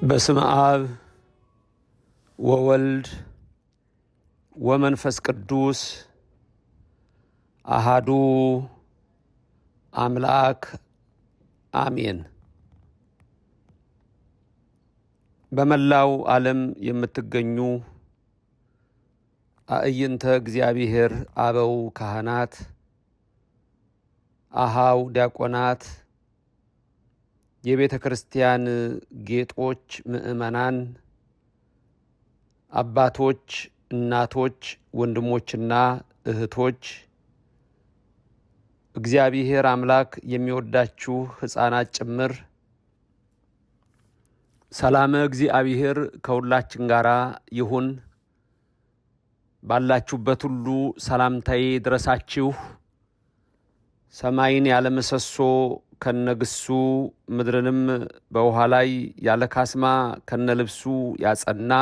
በስመ አብ ወወልድ ወመንፈስ ቅዱስ አሃዱ አምላክ አሜን። በመላው ዓለም የምትገኙ አዕይንተ እግዚአብሔር አበው ካህናት፣ አሃው ዲያቆናት፣ የቤተ ክርስቲያን ጌጦች ምእመናን፣ አባቶች፣ እናቶች፣ ወንድሞችና እህቶች፣ እግዚአብሔር አምላክ የሚወዳችሁ ሕፃናት ጭምር ሰላም እግዚአብሔር ከሁላችን ጋር ይሁን። ባላችሁበት ሁሉ ሰላምታዬ ድረሳችሁ። ሰማይን ያለ ምሰሶ ከነግሱ ምድርንም በውሃ ላይ ያለ ካስማ ከነልብሱ ያጸና፣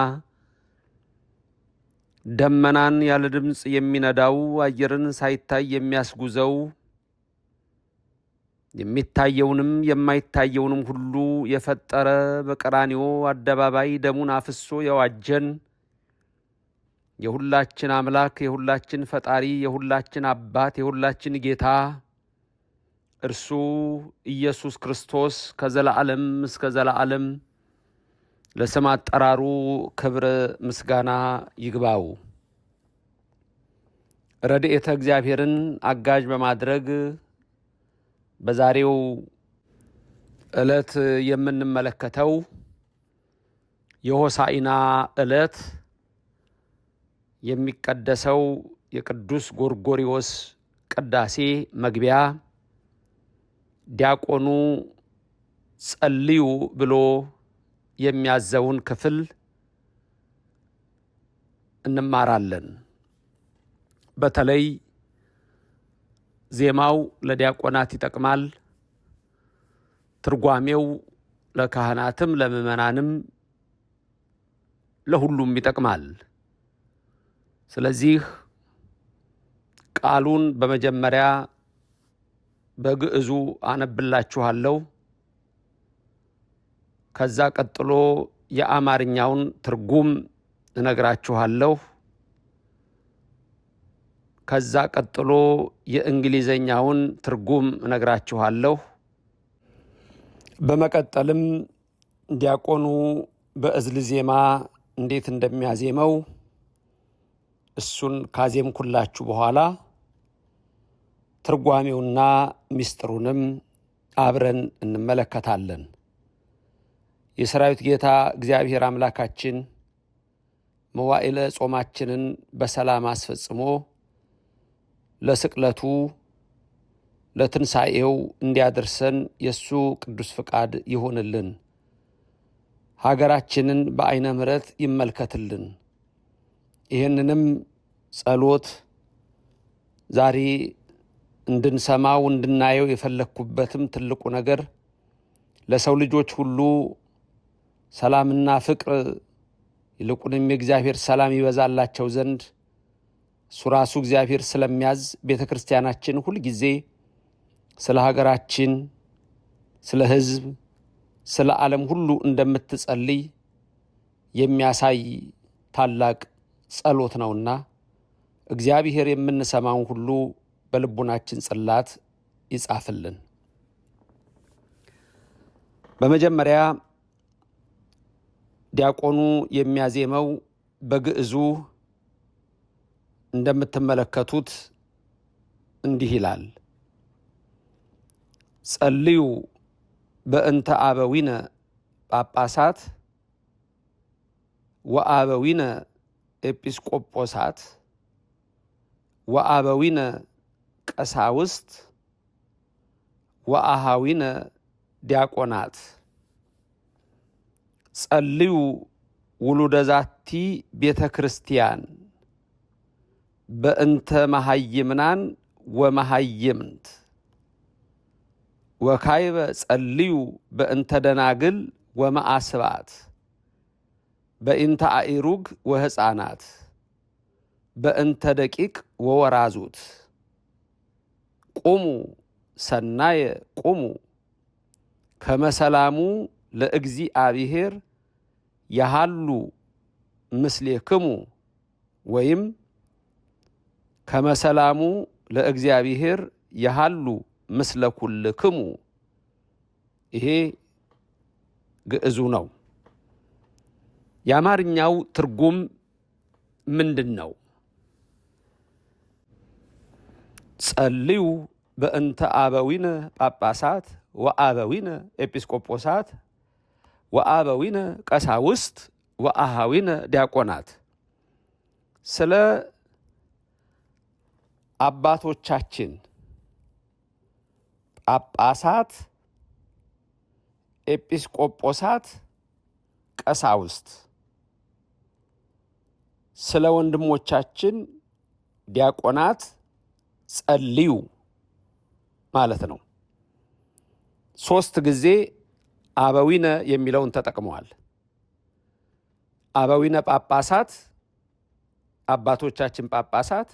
ደመናን ያለ ድምፅ የሚነዳው፣ አየርን ሳይታይ የሚያስጉዘው፣ የሚታየውንም የማይታየውንም ሁሉ የፈጠረ፣ በቀራንዮ አደባባይ ደሙን አፍሶ የዋጀን የሁላችን አምላክ፣ የሁላችን ፈጣሪ፣ የሁላችን አባት፣ የሁላችን ጌታ እርሱ ኢየሱስ ክርስቶስ ከዘላለም እስከ ዘላለም ለስም አጠራሩ ክብር ምስጋና ይግባው። ረድኤተ እግዚአብሔርን አጋዥ በማድረግ በዛሬው ዕለት የምንመለከተው የሆሳዕና ዕለት የሚቀደሰው የቅዱስ ጎርጎርዮስ ቅዳሴ መግቢያ ዲያቆኑ ጸልዩ ብሎ የሚያዘውን ክፍል እንማራለን። በተለይ ዜማው ለዲያቆናት ይጠቅማል። ትርጓሜው ለካህናትም ለምእመናንም ለሁሉም ይጠቅማል። ስለዚህ ቃሉን በመጀመሪያ በግዕዙ አነብላችኋለሁ። ከዛ ቀጥሎ የአማርኛውን ትርጉም እነግራችኋለሁ። ከዛ ቀጥሎ የእንግሊዘኛውን ትርጉም እነግራችኋለሁ። በመቀጠልም ዲያቆኑ በዕዝል ዜማ እንዴት እንደሚያዜመው እሱን ካዜምኩላችሁ በኋላ ትርጓሜውና ምስጢሩንም አብረን እንመለከታለን። የሰራዊት ጌታ እግዚአብሔር አምላካችን መዋዕለ ጾማችንን በሰላም አስፈጽሞ ለስቅለቱ ለትንሣኤው እንዲያደርሰን የእሱ ቅዱስ ፍቃድ ይሆንልን። ሀገራችንን በዓይነ ምሕረት ይመልከትልን። ይህንንም ጸሎት ዛሬ እንድንሰማው እንድናየው የፈለግኩበትም ትልቁ ነገር ለሰው ልጆች ሁሉ ሰላምና ፍቅር ይልቁንም የእግዚአብሔር ሰላም ይበዛላቸው ዘንድ እሱ ራሱ እግዚአብሔር ስለሚያዝ ቤተ ክርስቲያናችን ሁልጊዜ ስለ ሀገራችን፣ ስለ ሕዝብ፣ ስለ ዓለም ሁሉ እንደምትጸልይ የሚያሳይ ታላቅ ጸሎት ነውና እግዚአብሔር የምንሰማውን ሁሉ በልቡናችን ጽላት ይጻፍልን። በመጀመሪያ ዲያቆኑ የሚያዜመው በግዕዙ እንደምትመለከቱት እንዲህ ይላል። ጸልዩ በእንተ አበዊነ ጳጳሳት ወአበዊነ ኤጲስቆጶሳት ወአበዊነ ቀሳውስት ወአሃዊነ ዲያቆናት ጸልዩ ውሉደ ዛቲ ቤተ ክርስቲያን በእንተ መሃይምናን ወመሃይምንት ወካይበ ጸልዩ በእንተ ደናግል ወመአስባት በእንተ አእሩግ ወሕፃናት በእንተ ደቂቅ ወወራዙት ቁሙ ሰናየ ቁሙ ከመሰላሙ ለእግዚአብሔር ያሃሉ ምስሌክሙ ወይም ከመሰላሙ ለእግዚአብሔር ያሃሉ ምስለ ኩልክሙ ይሄ ግዕዙ ነው። የአማርኛው ትርጉም ምንድን ነው? ጸልዩ በእንተ አበዊነ ጳጳሳት ወአበዊነ ኤጲስቆጶሳት ወአበዊነ ቀሳውስት ወአሃዊነ ዲያቆናት። ስለ አባቶቻችን ጳጳሳት፣ ኤጲስቆጶሳት፣ ቀሳውስት፣ ስለ ወንድሞቻችን ዲያቆናት ጸልዩ ማለት ነው። 3 ጊዜ አበዊነ የሚለውን ተጠቅመዋል። አበዊነ ጳጳሳት አባቶቻችን ጳጳሳት፣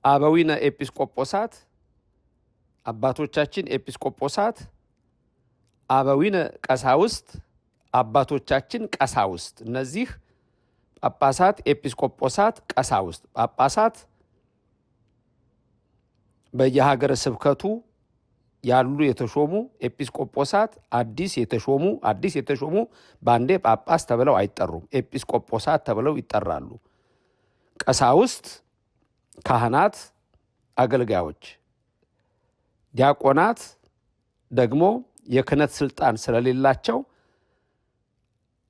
አበዊነ ኤጲስቆጶሳት አባቶቻችን ኤጲስቆጶሳት፣ አበዊነ ቀሳውስት አባቶቻችን ቀሳውስት። እነዚህ ጳጳሳት፣ ኤጲስቆጶሳት፣ ቀሳውስት። ጳጳሳት በየሀገረ ስብከቱ ያሉ የተሾሙ፣ ኤጲስቆጶሳት አዲስ የተሾሙ ባንዴ ጳጳስ ተብለው አይጠሩም፣ ኤጲስቆጶሳት ተብለው ይጠራሉ። ቀሳውስት ካህናት፣ አገልጋዮች። ዲያቆናት ደግሞ የክህነት ስልጣን ስለሌላቸው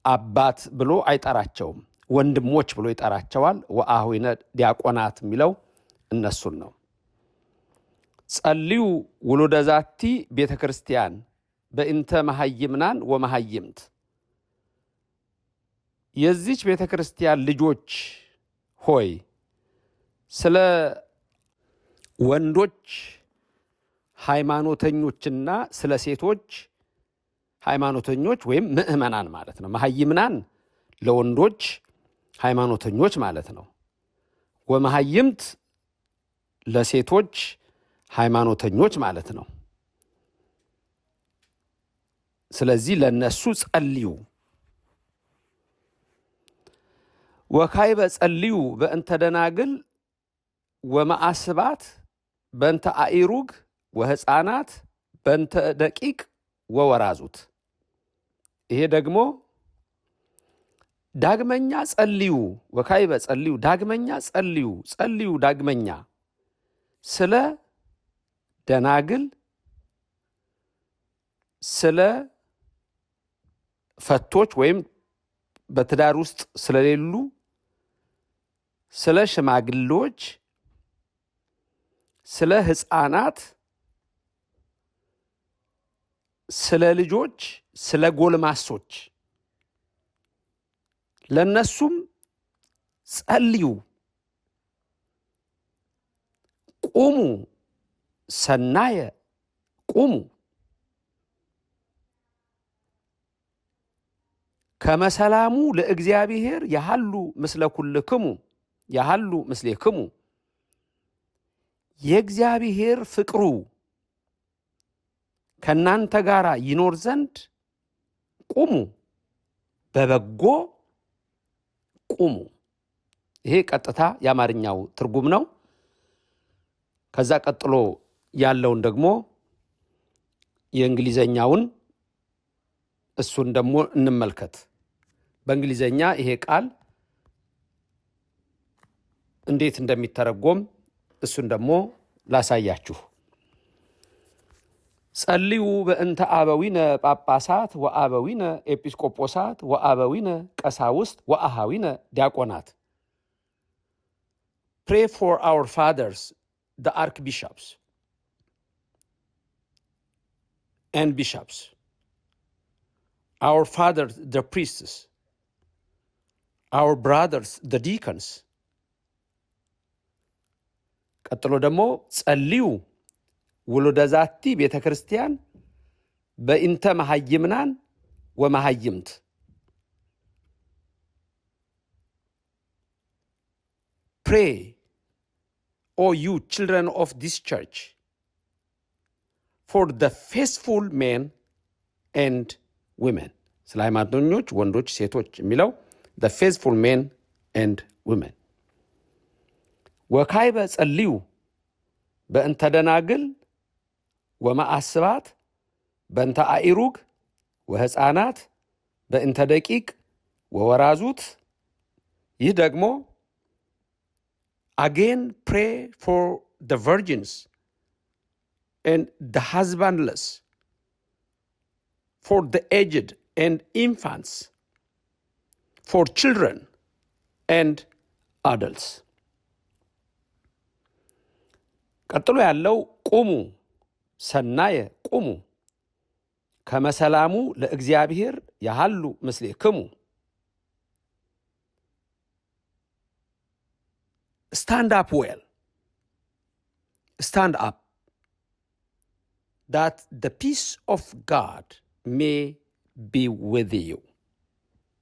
አባት ብሎ አይጠራቸውም፣ ወንድሞች ብሎ ይጠራቸዋል። ወአኀዊነ ዲያቆናት የሚለው እነሱን ነው። ጸልዩ ውሉደ ዛቲ ቤተ ክርስቲያን በእንተ መሐይምናን ወመሐይምት። የዚች ቤተ ክርስቲያን ልጆች ሆይ ስለ ወንዶች ሃይማኖተኞችና ስለ ሴቶች ሃይማኖተኞች ወይም ምእመናን ማለት ነው። መሐይምናን ለወንዶች ሃይማኖተኞች ማለት ነው። ወመሐይምት ለሴቶች ሃይማኖተኞች ማለት ነው። ስለዚህ ለነሱ ጸልዩ። ወካዕበ ጸልዩ በእንተ ደናግል ወመአስባት በእንተ አእሩግ ወሕፃናት በእንተ ደቂቅ ወወራዙት። ይሄ ደግሞ ዳግመኛ ጸልዩ፣ ወካዕበ ጸልዩ ዳግመኛ ጸልዩ ዳግመኛ ስለ ደናግል፣ ስለ ፈቶች ወይም በትዳር ውስጥ ስለሌሉ፣ ስለ ሽማግሌዎች፣ ስለ ሕፃናት፣ ስለ ልጆች፣ ስለ ጎልማሶች ለነሱም ጸልዩ። ቁሙ ሰናየ ቁሙ ከመሰላሙ ለእግዚአብሔር ያሃሉ ምስለ ኩልክሙ ያሃሉ ምስሌክሙ። የእግዚአብሔር ፍቅሩ ከናንተ ጋር ይኖር ዘንድ ቁሙ፣ በበጎ ቁሙ። ይሄ ቀጥታ የአማርኛው ትርጉም ነው። ከዛ ቀጥሎ ያለውን ደግሞ የእንግሊዘኛውን እሱን ደግሞ እንመልከት። በእንግሊዘኛ ይሄ ቃል እንዴት እንደሚተረጎም እሱን ደግሞ ላሳያችሁ። ጸልዩ በእንተ አበዊነ ጳጳሳት ወአበዊነ ኤጲስቆጶሳት ወአበዊነ ቀሳውስት ወአኀዊነ ዲያቆናት። Pray for our fathers, the archbishops and bishops, our fathers, the priests, our brothers, the deacons. ቀጥሎ ደግሞ ጸልዩ ውሉደ ዛቲ ቤተ ክርስቲያን በእንተ መሐይምናን ወመሐይምት። Pray, O you children of this church, for the faithful men and women. ስለ ሃይማኖተኞች ወንዶች ሴቶች የሚለው the faithful men and women ወካይበ ጸልዩ በእንተ ደናግል ወማአስባት በእንተ አኢሩግ ወሕፃናት በእንተ ደቂቅ ወወራዙት ይህ ደግሞ again pray for the virgins and the husbandless, for the aged and infants, for children and adults. ቀጥሎ ያለው ቁሙ ሰናየ ቁሙ ከመሰላሙ ለእግዚአብሔር ያሃሉ ምስሌክሙ stand up well, stand up that the peace of God may be with you.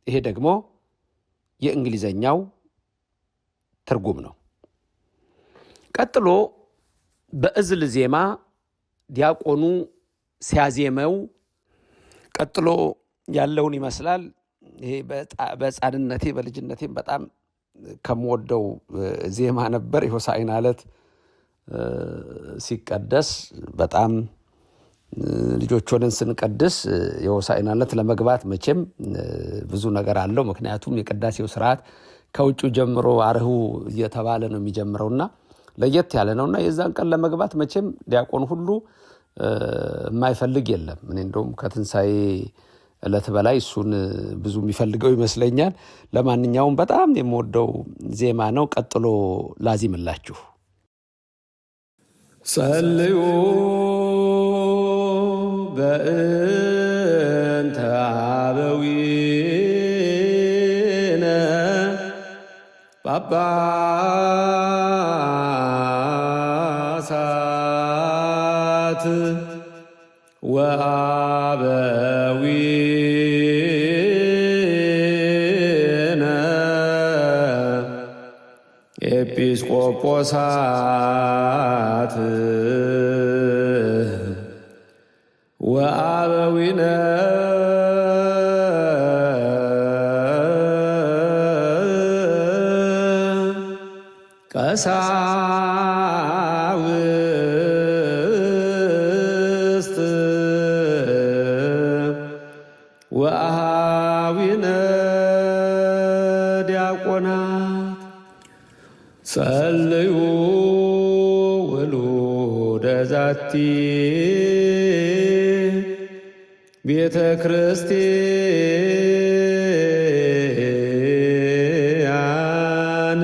ይሄ ደግሞ የእንግሊዘኛው ትርጉም ነው። ቀጥሎ በእዝል ዜማ ዲያቆኑ ሲያዜመው ቀጥሎ ያለውን ይመስላል። ይሄ በሕፃንነቴ በልጅነቴም በጣም ከምወደው ዜማ ነበር። የሆሳዕና ዕለት ሲቀደስ በጣም ልጆች ሆነን ስንቀድስ የሆሳዕና ዕለት ለመግባት መቼም ብዙ ነገር አለው። ምክንያቱም የቅዳሴው ስርዓት ከውጭ ጀምሮ አርሁ እየተባለ ነው የሚጀምረውና ለየት ያለ ነውና የዛን ቀን ለመግባት መቼም ዲያቆን ሁሉ የማይፈልግ የለም። እኔ እንደውም ከትንሣኤ ዕለት በላይ እሱን ብዙ የሚፈልገው ይመስለኛል። ለማንኛውም በጣም የምወደው ዜማ ነው። ቀጥሎ ላዚምላችሁ። ጸልዩ በእንተ አበዊነ ጳጳሳት ወአበዊነ ኤጲስቆጶሳት ወአበዊነ ቀሳውስት ወአኀዊነ ዲያቆናት ጸልዩ ውሉደ ዛቲ ቤተ ክርስቲያን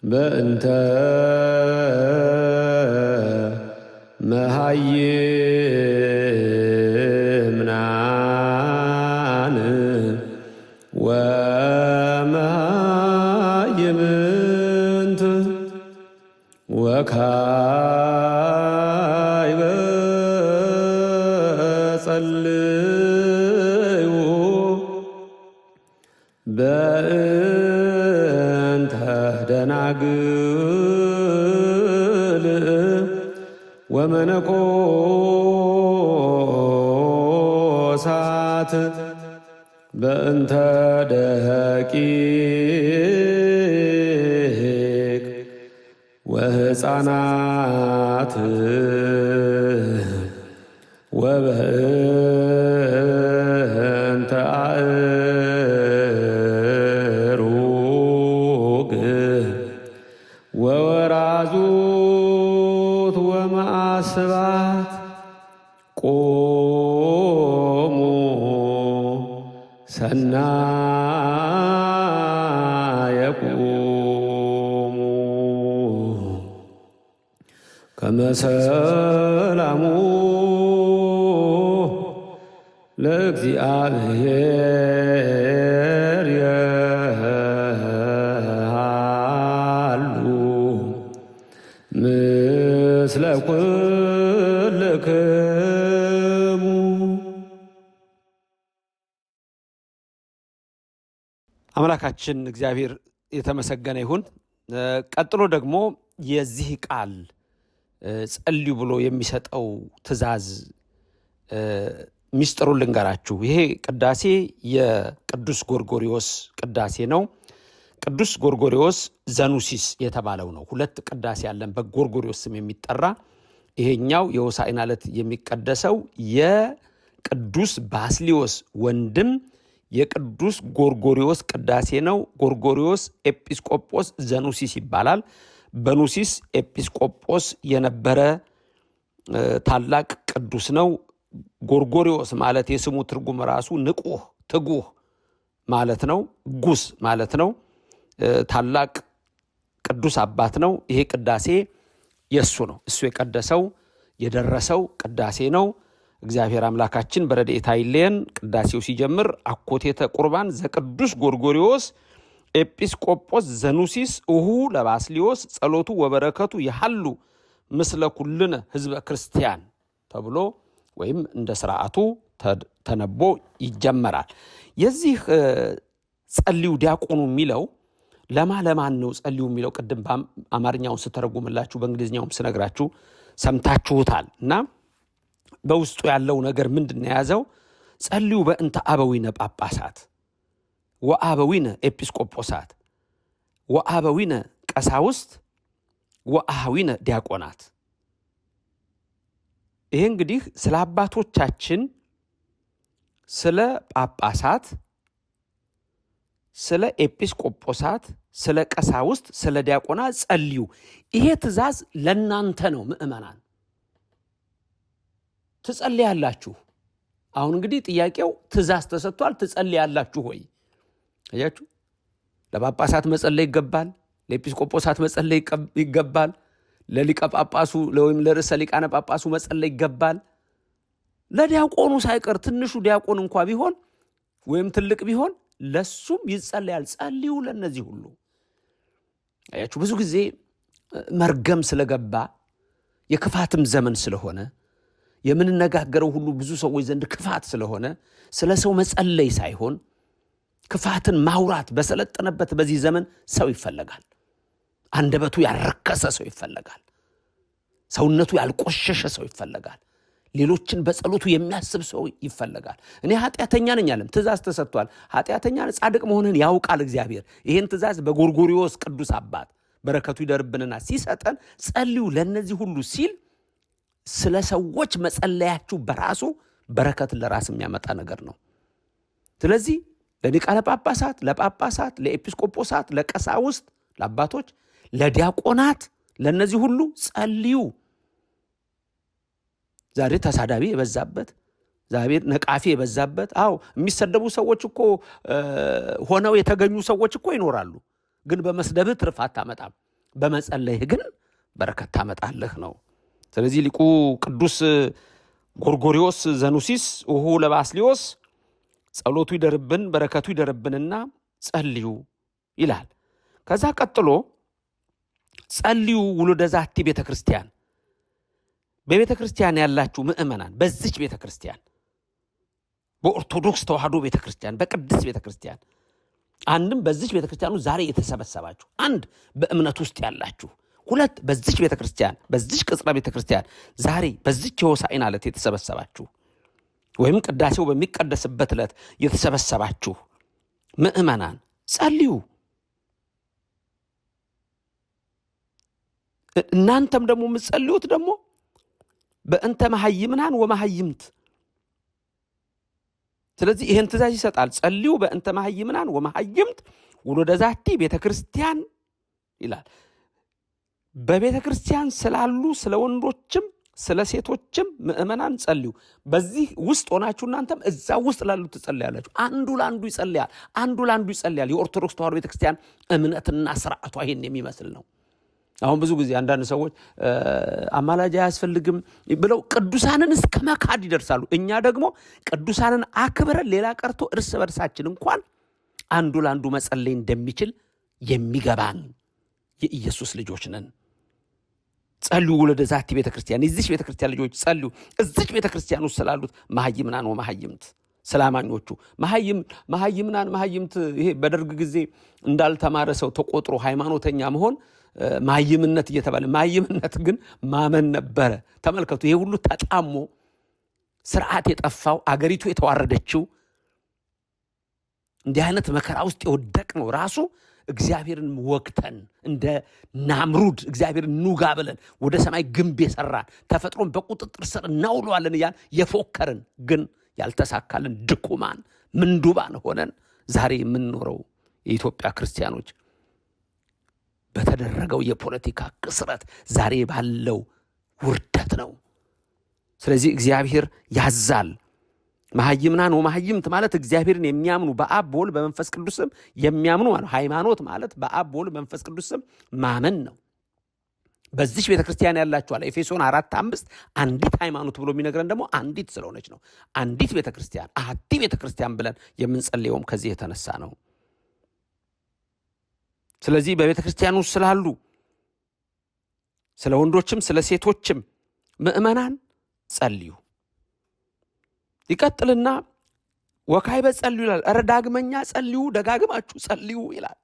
በእንተ መሃይምናን ወመሃይምንት ወካዕበ ጸልዩ በእንተ ደናግል ወመነኮሳት በእንተ ደቂቅ ወሕፃናት ወበእንተ አእሩግ ወወራዙት ወማዕስባት ቆሙ ሰናየ ቁሙ ከመሰላሙ ለእግዚአብሔር የሃሉ ምስለ ኩልክሙ። አምላካችን እግዚአብሔር የተመሰገነ ይሁን። ቀጥሎ ደግሞ የዚህ ቃል ጸልዩ ብሎ የሚሰጠው ትእዛዝ ሚስጥሩን ልንገራችሁ። ይሄ ቅዳሴ የቅዱስ ጎርጎሪዎስ ቅዳሴ ነው። ቅዱስ ጎርጎሪዎስ ዘኑሲስ የተባለው ነው። ሁለት ቅዳሴ ያለን በጎርጎሪዎስ ስም የሚጠራ። ይሄኛው የሆሳዕና ዕለት የሚቀደሰው የቅዱስ ባስልዮስ ወንድም የቅዱስ ጎርጎሪዎስ ቅዳሴ ነው። ጎርጎሪዎስ ኤጲስቆጶስ ዘኑሲስ ይባላል። በኑሲስ ኤጲስቆጶስ የነበረ ታላቅ ቅዱስ ነው። ጎርጎሪዎስ ማለት የስሙ ትርጉም ራሱ ንቁህ ትጉህ ማለት ነው። ጉስ ማለት ነው። ታላቅ ቅዱስ አባት ነው። ይሄ ቅዳሴ የሱ ነው። እሱ የቀደሰው የደረሰው ቅዳሴ ነው። እግዚአብሔር አምላካችን በረድኤቱ አይለየን። ቅዳሴው ሲጀምር አኮቴተ ቁርባን ዘቅዱስ ጎርጎሪዎስ ኤጲስቆጶስ ዘኑሲስ እሁ ለባስልዮስ ጸሎቱ ወበረከቱ ያህሉ ምስለ ኩልነ ህዝበ ክርስቲያን ተብሎ ወይም እንደ ስርዓቱ ተነቦ ይጀመራል። የዚህ ጸልዩ ዲያቆኑ የሚለው ለማን ነው ጸልዩ የሚለው? ቅድም በአማርኛው ስተረጉምላችሁ በእንግሊዝኛውም ስነግራችሁ ሰምታችሁታል። እና በውስጡ ያለው ነገር ምንድነው የያዘው? ጸልዩ በእንተ አበዊነ ጳጳሳት ወአበዊነ ኤጲስቆጶሳት ወአበዊነ ቀሳውስት ወአሃዊነ ዲያቆናት። ይሄ እንግዲህ ስለ አባቶቻችን፣ ስለ ጳጳሳት፣ ስለ ኤጲስቆጶሳት፣ ስለ ቀሳውስት፣ ስለ ዲያቆናት ጸልዩ። ይሄ ትእዛዝ ለናንተ ነው ምእመናን። ትጸልያላችሁ። አሁን እንግዲህ ጥያቄው ትእዛዝ ተሰጥቷል። ትጸልያላችሁ ወይ? አያችሁ፣ ለጳጳሳት መጸለይ ይገባል። ለኤጲስቆጶሳት መጸለይ ይገባል። ለሊቀ ጳጳሱ ወይም ለርዕሰ ሊቃነ ጳጳሱ መጸለይ ይገባል። ለዲያቆኑ ሳይቀር ትንሹ ዲያቆን እንኳ ቢሆን ወይም ትልቅ ቢሆን ለሱም ይጸለያል። ጸልዩ ለነዚህ ሁሉ። አያችሁ፣ ብዙ ጊዜ መርገም ስለገባ የክፋትም ዘመን ስለሆነ የምንነጋገረው ሁሉ ብዙ ሰዎች ዘንድ ክፋት ስለሆነ ስለ ሰው መጸለይ ሳይሆን ክፋትን ማውራት በሰለጠነበት በዚህ ዘመን ሰው ይፈለጋል። አንደበቱ ያልረከሰ ሰው ይፈለጋል። ሰውነቱ ያልቆሸሸ ሰው ይፈለጋል። ሌሎችን በጸሎቱ የሚያስብ ሰው ይፈለጋል። እኔ ኃጢአተኛ ነኝ አለም፣ ትእዛዝ ተሰጥቷል። ኃጢአተኛ ጻድቅ መሆንን ያውቃል እግዚአብሔር። ይህን ትእዛዝ በጎርጎሪዎስ ቅዱስ አባት በረከቱ ይደርብንና ሲሰጠን ጸልዩ ለነዚህ ሁሉ ሲል ስለ ሰዎች መጸለያችሁ በራሱ በረከት ለራስ የሚያመጣ ነገር ነው። ስለዚህ ለሊቃነ ጳጳሳት፣ ለጳጳሳት፣ ለኤጲስቆጶሳት፣ ለቀሳውስት፣ ለአባቶች፣ ለዲያቆናት ለነዚህ ሁሉ ጸልዩ። ዛሬ ተሳዳቢ የበዛበት፣ ዛሬ ነቃፊ የበዛበት፣ የሚሰደቡ ሰዎች እኮ ሆነው የተገኙ ሰዎች እኮ ይኖራሉ። ግን በመስደብህ ትርፍ አታመጣም፣ በመጸለይህ ግን በረከት ታመጣለህ ነው። ስለዚህ ሊቁ ቅዱስ ጎርጎሪዎስ ዘኑሲስ እሁ ለባስልዮስ ጸሎቱ ይደርብን በረከቱ ይደርብንና ጸልዩ ይላል። ከዛ ቀጥሎ ጸልዩ ውሉደ ዛቲ ቤተክርስቲያን። በቤተክርስቲያን ያላችሁ ምእመናን፣ በዚች ቤተክርስቲያን በኦርቶዶክስ ተዋህዶ ቤተክርስቲያን፣ በቅድስት ቤተክርስቲያን፣ አንድም በዚች ቤተክርስቲያኑ ዛሬ የተሰበሰባችሁ፣ አንድ በእምነት ውስጥ ያላችሁ፣ ሁለት በዚች ቤተክርስቲያን በዚች ቅጽረ ቤተክርስቲያን ዛሬ በዚች የሆሳዕና ዕለት የተሰበሰባችሁ ወይም ቅዳሴው በሚቀደስበት ዕለት የተሰበሰባችሁ ምእመናን ጸልዩ። እናንተም ደግሞ የምትጸልዩት ደግሞ በእንተ መሐይምናን ወመሐይምት። ስለዚህ ይህን ትእዛዝ ይሰጣል። ጸልዩ በእንተ መሐይምናን ወመሐይምት ውሉደ ዛቲ ቤተክርስቲያን ይላል። በቤተክርስቲያን ስላሉ ስለ ወንዶችም ስለ ሴቶችም ምእመናን ጸልዩ። በዚህ ውስጥ ሆናችሁ እናንተም እዛ ውስጥ ላሉ ትጸልያላችሁ። አንዱ ለአንዱ ይጸልያል፣ አንዱ ለአንዱ ይጸልያል። የኦርቶዶክስ ተዋህዶ ቤተክርስቲያን እምነትና ስርዓቷ ይሄን የሚመስል ነው። አሁን ብዙ ጊዜ አንዳንድ ሰዎች አማላጅ አያስፈልግም ብለው ቅዱሳንን እስከ መካድ ይደርሳሉ። እኛ ደግሞ ቅዱሳንን አክብረን ሌላ ቀርቶ እርስ በርሳችን እንኳን አንዱ ለአንዱ መጸለይ እንደሚችል የሚገባን የኢየሱስ ልጆች ነን። ጸልዩ ውሉደ ዛቲ ቤተክርስቲያን፣ የዚች ቤተክርስቲያን ልጆች ጸልዩ። እዚች ቤተክርስቲያን ውስጥ ስላሉት መሐይምናን ወመሐይምት፣ ስላማኞቹ መሐይምናን መሐይምት። ይሄ በደርግ ጊዜ እንዳልተማረ ሰው ተቆጥሮ ሃይማኖተኛ መሆን መሐይምነት እየተባለ፣ መሐይምነት ግን ማመን ነበረ። ተመልከቱ፣ ይሄ ሁሉ ተጣሞ ስርዓት የጠፋው አገሪቱ የተዋረደችው እንዲህ አይነት መከራ ውስጥ የወደቅነው ራሱ እግዚአብሔርን ወግተን እንደ ናምሩድ እግዚአብሔርን ኑጋ ብለን ወደ ሰማይ ግንብ የሰራን ተፈጥሮን በቁጥጥር ስር እናውለዋለን እያልን የፎከርን ግን ያልተሳካልን ድኩማን ምንዱባን ሆነን ዛሬ የምንኖረው የኢትዮጵያ ክርስቲያኖች በተደረገው የፖለቲካ ክስረት ዛሬ ባለው ውርደት ነው። ስለዚህ እግዚአብሔር ያዛል። መሐይምናን ወመሐይምት ማለት እግዚአብሔርን የሚያምኑ በአብ በወልድ በመንፈስ ቅዱስም የሚያምኑ ማለት ሃይማኖት ማለት በአብ በወልድ በመንፈስ ቅዱስም ማመን ነው። በዚህ ቤተክርስቲያን ያላችኋል ኤፌሶን 4:5 አንዲት ሃይማኖት ብሎ የሚነግረን ደግሞ አንዲት ስለሆነች ነው። አንዲት ቤተክርስቲያን አሐቲ ቤተክርስቲያን ብለን የምንጸልየውም ከዚህ የተነሳ ነው። ስለዚህ በቤተክርስቲያኑ ስላሉ ስለ ወንዶችም ስለ ሴቶችም ምእመናን ጸልዩ። ይቀጥልና ወካዕበ ጸልዩ ይላል። ኧረ ዳግመኛ ጸልዩ፣ ደጋግማችሁ ጸልዩ ይላል።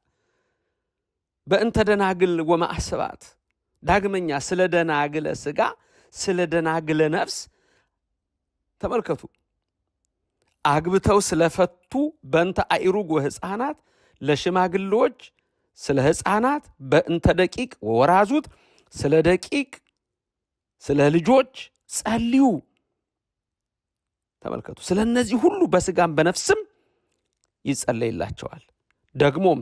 በእንተ ደናግል ወማዕስባት ዳግመኛ ስለ ደናግለ ሥጋ ስለ ደናግለ ነፍስ ተመልከቱ። አግብተው ስለፈቱ በእንተ አእሩግ ወሕፃናት ለሽማግሌዎች ስለ ሕፃናት በእንተ ደቂቅ ወወራዙት ስለ ደቂቅ ስለ ልጆች ጸልዩ። ተመልከቱ። ስለ እነዚህ ሁሉ በስጋም በነፍስም ይጸለይላቸዋል። ደግሞም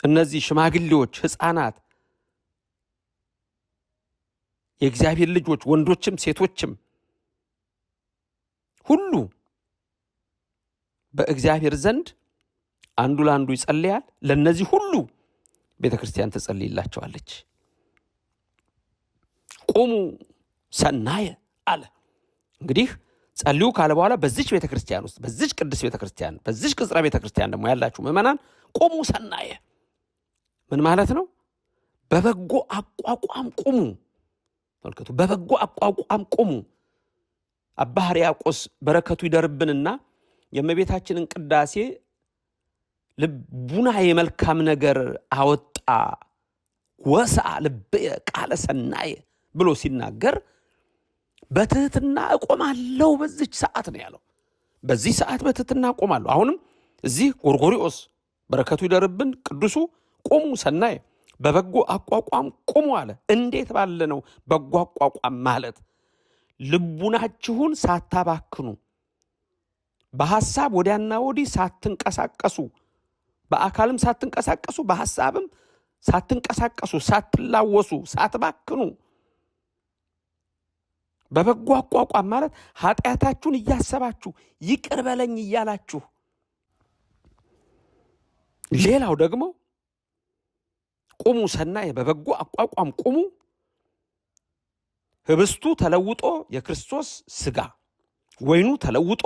እነዚህ ሽማግሌዎች፣ ሕፃናት፣ የእግዚአብሔር ልጆች ወንዶችም ሴቶችም ሁሉ በእግዚአብሔር ዘንድ አንዱ ለአንዱ ይጸልያል። ለነዚህ ሁሉ ቤተክርስቲያን ትጸልይላቸዋለች። ቁሙ ሰናየ አለ። እንግዲህ ጸልዩ ካለ በኋላ በዚች ቤተክርስቲያን ውስጥ በዚች ቅዱስ ቤተክርስቲያን በዚች ቅጽረ ቤተክርስቲያን ደግሞ ያላችሁ ምእመናን ቁሙ ሰናየ ምን ማለት ነው? በበጎ አቋቋም ቁሙ። ተመልከቱ፣ በበጎ አቋቋም ቁሙ። አባ ሕርያቆስ በረከቱ ይደርብንና የእመቤታችንን ቅዳሴ ልቡና የመልካም ነገር አወጣ ወስአ ልብየ ቃለ ሰናየ ብሎ ሲናገር በትህትና እቆማለሁ በዚች ሰዓት ነው ያለው። በዚህ ሰዓት በትህትና እቆማለሁ። አሁንም እዚህ ጎርጎርዮስ በረከቱ ይደርብን ቅዱሱ ቁሙ ሰናየ በበጎ አቋቋም ቁሙ አለ። እንዴት ባለ ነው በጎ አቋቋም ማለት? ልቡናችሁን ሳታባክኑ፣ በሐሳብ ወዲያና ወዲህ ሳትንቀሳቀሱ፣ በአካልም ሳትንቀሳቀሱ፣ በሐሳብም ሳትንቀሳቀሱ፣ ሳትላወሱ፣ ሳትባክኑ በበጎ አቋቋም ማለት ኃጢአታችሁን እያሰባችሁ ይቅር በለኝ እያላችሁ። ሌላው ደግሞ ቁሙ ሰናየ በበጎ አቋቋም ቁሙ፣ ህብስቱ ተለውጦ የክርስቶስ ሥጋ ወይኑ ተለውጦ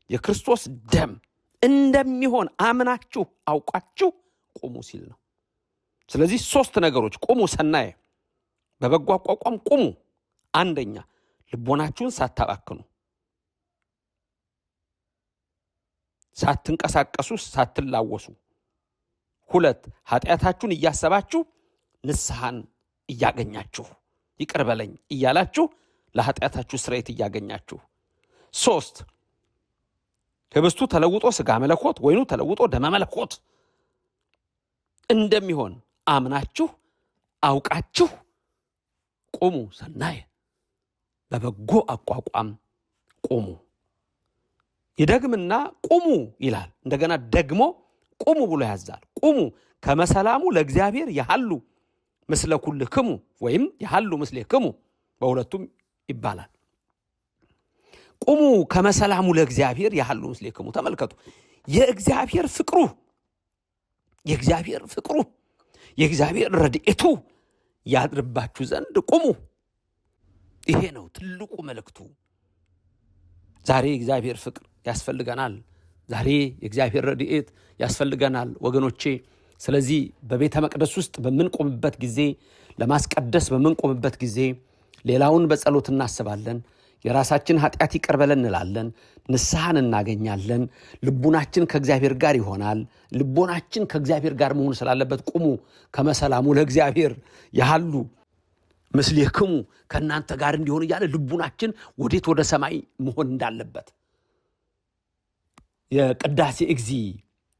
የክርስቶስ ደም እንደሚሆን አምናችሁ አውቃችሁ ቁሙ ሲል ነው። ስለዚህ 3 ነገሮች ቁሙ ሰናየ በበጎ አቋቋም ቁሙ። አንደኛ ልቦናችሁን ሳታባክኑ፣ ሳትንቀሳቀሱ፣ ሳትላወሱ። 2 ኃጢአታችሁን እያሰባችሁ ንስሐን እያገኛችሁ ይቅር በለኝ እያላችሁ ለኃጢአታችሁ ስርየት እያገኛችሁ። 3 ህብስቱ ተለውጦ ሥጋ መለኮት ወይኑ ተለውጦ ደመ መለኮት እንደሚሆን አምናችሁ አውቃችሁ ቁሙ ሰናየ በበጎ አቋቋም ቁሙ። ይደግምና ቁሙ ይላል። እንደገና ደግሞ ቁሙ ብሎ ያዛል። ቁሙ ከመሰላሙ ለእግዚአብሔር ያሃሉ ምስለ ኩልክሙ ወይም ያሃሉ ምስሌክሙ በሁለቱም ይባላል። ቁሙ ከመሰላሙ ለእግዚአብሔር ያሃሉ ምስሌክሙ። ተመልከቱ፣ የእግዚአብሔር ፍቅሩ የእግዚአብሔር ረድኤቱ ያድርባችሁ ዘንድ ቁሙ። ይሄ ነው ትልቁ መልእክቱ። ዛሬ የእግዚአብሔር ፍቅር ያስፈልገናል። ዛሬ የእግዚአብሔር ረድኤት ያስፈልገናል ወገኖቼ። ስለዚህ በቤተ መቅደስ ውስጥ በምንቆምበት ጊዜ፣ ለማስቀደስ በምንቆምበት ጊዜ ሌላውን በጸሎት እናስባለን። የራሳችን ኃጢአት ይቅር በለን እንላለን። ንስሐን እናገኛለን። ልቡናችን ከእግዚአብሔር ጋር ይሆናል። ልቦናችን ከእግዚአብሔር ጋር መሆን ስላለበት ቁሙ ከመሰላሙ ለእግዚአብሔር ያሃሉ ምስሌክሙ ከእናንተ ጋር እንዲሆን እያለ ልቡናችን ወዴት ወደ ሰማይ መሆን እንዳለበት የቅዳሴ እግዚ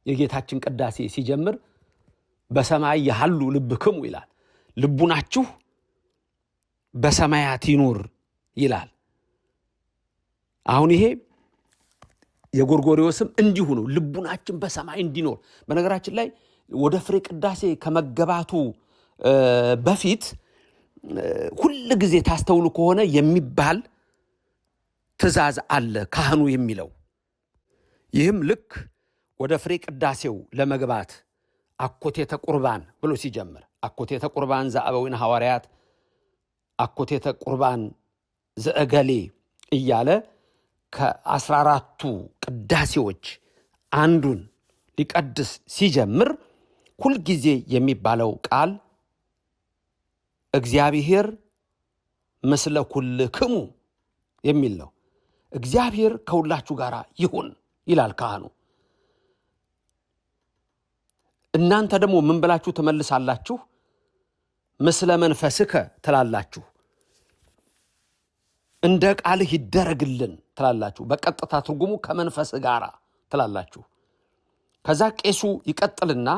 የጌታችን ቅዳሴ ሲጀምር በሰማይ ያሉ ልብክሙ ይላል። ልቡናችሁ በሰማያት ይኑር ይላል። አሁን ይሄ የጎርጎርዮስም እንዲሁ ነው። ልቡናችን በሰማይ እንዲኖር። በነገራችን ላይ ወደ ፍሬ ቅዳሴ ከመገባቱ በፊት ሁል ጊዜ ታስተውሉ ከሆነ የሚባል ትእዛዝ አለ ካህኑ የሚለው። ይህም ልክ ወደ ፍሬ ቅዳሴው ለመግባት አኮቴተ ቁርባን ብሎ ሲጀምር አኮቴተ ቁርባን ዘአበዊነ ሐዋርያት፣ አኮቴተ ቁርባን ዘእገሌ እያለ ከ14ቱ ቅዳሴዎች አንዱን ሊቀድስ ሲጀምር ሁልጊዜ የሚባለው ቃል እግዚአብሔር ምስለ ኩልክሙ የሚል ነው። እግዚአብሔር ከሁላችሁ ጋር ይሁን ይላል ካህኑ። እናንተ ደግሞ ምን ብላችሁ ትመልሳላችሁ? ምስለ መንፈስከ ትላላችሁ። እንደ ቃልህ ይደረግልን ትላላችሁ። በቀጥታ ትርጉሙ ከመንፈስ ጋር ትላላችሁ። ከዛ ቄሱ ይቀጥልና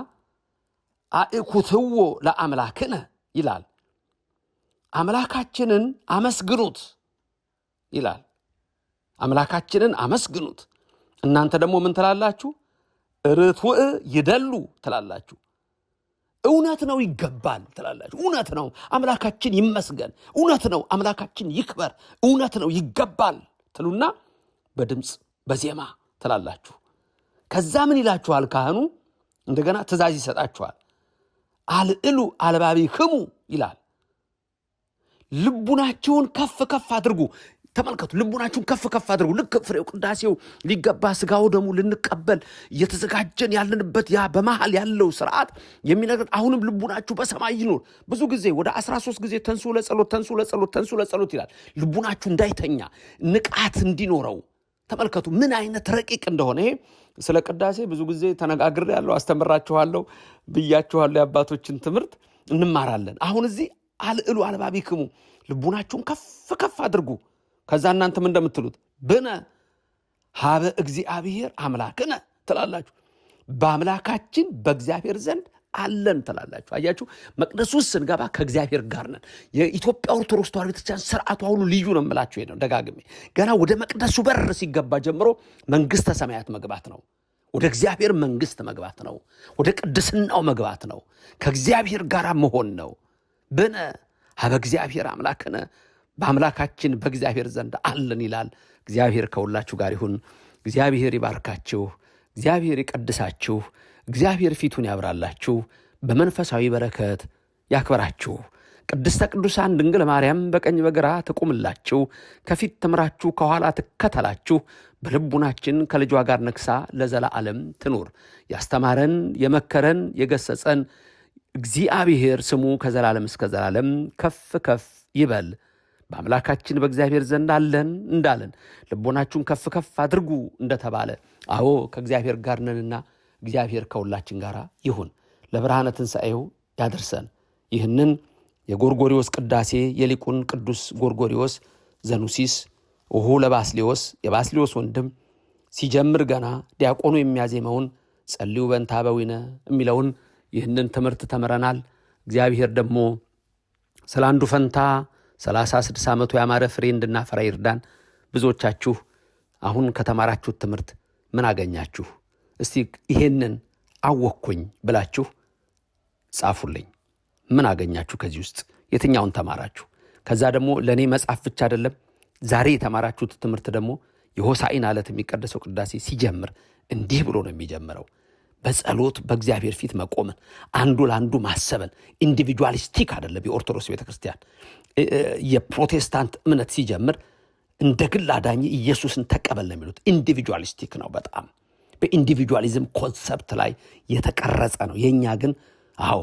አእኩትዎ ለአምላክነ ይላል። አምላካችንን አመስግኑት ይላል። አምላካችንን አመስግኑት። እናንተ ደግሞ ምን ትላላችሁ? ርቱዕ ይደሉ ትላላችሁ። እውነት ነው ይገባል ትላላችሁ። እውነት ነው አምላካችን ይመስገን፣ እውነት ነው አምላካችን ይክበር፣ እውነት ነው ይገባል ትሉና በድምፅ በዜማ ትላላችሁ። ከዛ ምን ይላችኋል ካህኑ? እንደገና ትእዛዝ ይሰጣችኋል። አልዕሉ አልባቢክሙ ይላል። ልቡናችሁን ከፍ ከፍ አድርጉ። ተመልከቱ፣ ልቡናችሁን ከፍ ከፍ አድርጉ። ልክ ፍሬው ቅዳሴው ሊገባ ስጋው ደሙ ልንቀበል እየተዘጋጀን ያለንበት ያ በመሃል ያለው ስርዓት የሚነግረን አሁንም ልቡናችሁ በሰማይ ይኑር። ብዙ ጊዜ ወደ 13 ጊዜ ተንሱ ለጸሎት ተንሱ ለጸሎት ተንሱ ለጸሎት ይላል። ልቡናችሁ እንዳይተኛ ንቃት እንዲኖረው ተመልከቱ ምን አይነት ረቂቅ እንደሆነ። ይሄ ስለ ቅዳሴ ብዙ ጊዜ ተነጋግሬያለሁ፣ አስተምራችኋለሁ፣ ብያችኋለሁ። የአባቶችን ትምህርት እንማራለን። አሁን እዚህ አልዕሉ አልባቢክሙ ልቡናችሁን ከፍ ከፍ አድርጉ። ከዛ እናንተም እንደምትሉት ብነ ሀበ እግዚአብሔር አምላክነ ትላላችሁ። በአምላካችን በእግዚአብሔር ዘንድ አለን ትላላችሁ። አያችሁ፣ መቅደሱ ውስጥ ስንገባ ከእግዚአብሔር ጋር ነን። የኢትዮጵያ ኦርቶዶክስ ተዋሕዶ ቤተክርስቲያን ስርዓቷ ሁሉ ልዩ ነው የምላችሁ ነው ደጋግሜ። ገና ወደ መቅደሱ በር ሲገባ ጀምሮ መንግስተ ሰማያት መግባት ነው። ወደ እግዚአብሔር መንግስት መግባት ነው። ወደ ቅድስናው መግባት ነው። ከእግዚአብሔር ጋር መሆን ነው። ብነ ሀበ እግዚአብሔር አምላክነ በአምላካችን በእግዚአብሔር ዘንድ አለን ይላል። እግዚአብሔር ከሁላችሁ ጋር ይሁን። እግዚአብሔር ይባርካችሁ። እግዚአብሔር ይቀድሳችሁ። እግዚአብሔር ፊቱን ያብራላችሁ። በመንፈሳዊ በረከት ያክበራችሁ። ቅድስተ ቅዱሳን ድንግል ማርያም በቀኝ በግራ ትቁምላችሁ። ከፊት ትምራችሁ፣ ከኋላ ትከተላችሁ። በልቡናችን ከልጇ ጋር ነግሳ ለዘላለም ትኑር። ያስተማረን የመከረን የገሰጸን እግዚአብሔር ስሙ ከዘላለም እስከ ዘላለም ከፍ ከፍ ይበል። በአምላካችን በእግዚአብሔር ዘንድ አለን እንዳለን ልቦናችሁን ከፍ ከፍ አድርጉ እንደተባለ፣ አዎ ከእግዚአብሔር ጋር ነንና እግዚአብሔር ከሁላችን ጋር ይሁን። ለብርሃነ ትንሣኤው ያድርሰን። ይህንን የጎርጎርዮስ ቅዳሴ የሊቁን ቅዱስ ጎርጎርዮስ ዘኑሲስ ውሁ ለባስሌዎስ የባስሌዎስ ወንድም ሲጀምር ገና ዲያቆኑ የሚያዜመውን ጸልዩ በእንተ አበዊነ የሚለውን ይህንን ትምህርት ተምረናል። እግዚአብሔር ደግሞ ስለ አንዱ ፈንታ 36 ዓመቱ ያማረ ፍሬ እንድናፈራ ይርዳን። ብዙዎቻችሁ አሁን ከተማራችሁት ትምህርት ምን አገኛችሁ? እስቲ ይሄንን አወቅኩኝ ብላችሁ ጻፉልኝ። ምን አገኛችሁ ከዚህ ውስጥ? የትኛውን ተማራችሁ? ከዛ ደግሞ ለእኔ መጻፍ ብቻ አይደለም፣ ዛሬ የተማራችሁት ትምህርት ደግሞ የሆሳዕና ዕለት የሚቀደሰው ቅዳሴ ሲጀምር እንዲህ ብሎ ነው የሚጀምረው። በጸሎት በእግዚአብሔር ፊት መቆምን፣ አንዱ ለአንዱ ማሰበን። ኢንዲቪጁዋሊስቲክ አይደለም። የኦርቶዶክስ ቤተክርስቲያን የፕሮቴስታንት እምነት ሲጀምር እንደ ግል አዳኝ ኢየሱስን ተቀበል ነው የሚሉት። ኢንዲቪጁዋሊስቲክ ነው በጣም በኢንዲቪጁዋሊዝም ኮንሰፕት ላይ የተቀረጸ ነው። የኛ ግን አዎ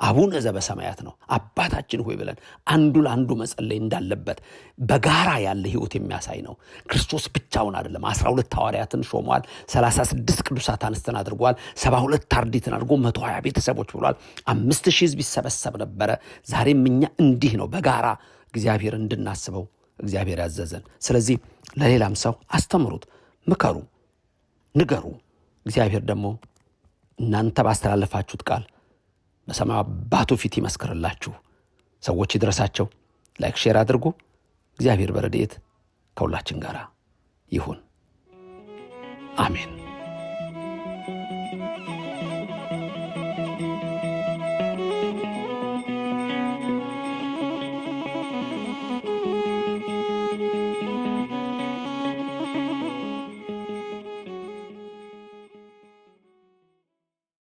አቡነ ዘበሰማያት ነው። አባታችን ሆይ ብለን አንዱ ለአንዱ መጸለይ እንዳለበት በጋራ ያለ ህይወት የሚያሳይ ነው። ክርስቶስ ብቻውን አይደለም። 12 ሐዋርያትን ሾሟል። 36 ቅዱሳት አንስትን አድርጓል። 72 አርዲትን አድርጎ 120 ቤተሰቦች ብሏል። 5000 ህዝብ ይሰበሰብ ነበረ። ዛሬም እኛ እንዲህ ነው በጋራ እግዚአብሔር እንድናስበው እግዚአብሔር ያዘዘን። ስለዚህ ለሌላም ሰው አስተምሩት፣ ምከሩ፣ ንገሩ። እግዚአብሔር ደግሞ እናንተ ባስተላለፋችሁት ቃል በሰማይ አባቱ ፊት ይመስክርላችሁ። ሰዎች ይድረሳቸው። ላይክ ሼር አድርጉ። እግዚአብሔር በረድኤት ከሁላችን ጋር ይሁን። አሜን።